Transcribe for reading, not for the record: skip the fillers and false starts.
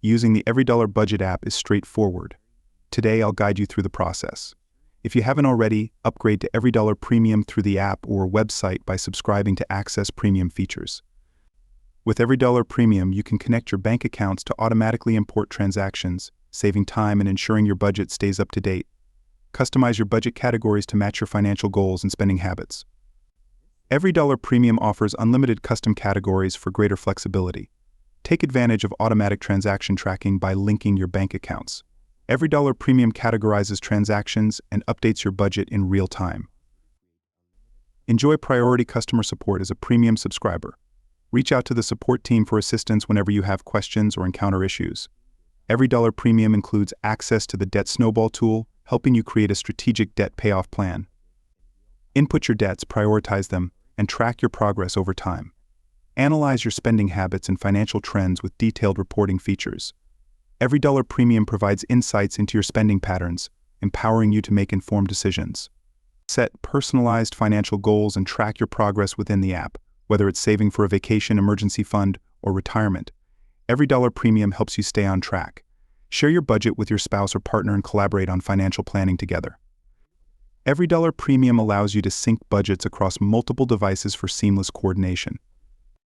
Using the EveryDollar Budget app is straightforward. Today I'll guide you through the process. If you haven't already, upgrade to EveryDollar Premium through the app or website by subscribing to access premium features. With EveryDollar Premium, you can connect your bank accounts to automatically import transactions, saving time and ensuring your budget stays up to date. Customize your budget categories to match your financial goals and spending habits. EveryDollar Premium offers unlimited custom categories for greater flexibility. Take advantage of automatic transaction tracking by linking your bank accounts. EveryDollar Premium categorizes transactions and updates your budget in real time. Enjoy priority customer support as a premium subscriber. Reach out to the support team for assistance whenever you have questions or encounter issues. EveryDollar Premium includes access to the Debt Snowball tool, helping you create a strategic debt payoff plan. Input your debts, prioritize them, and track your progress over time. Analyze your spending habits and financial trends with detailed reporting features. EveryDollar Premium provides insights into your spending patterns, empowering you to make informed decisions. Set personalized financial goals and track your progress within the app, whether it's saving for a vacation, emergency fund, or retirement. EveryDollar Premium helps you stay on track. Share your budget with your spouse or partner and collaborate on financial planning together. EveryDollar Premium allows you to sync budgets across multiple devices for seamless coordination.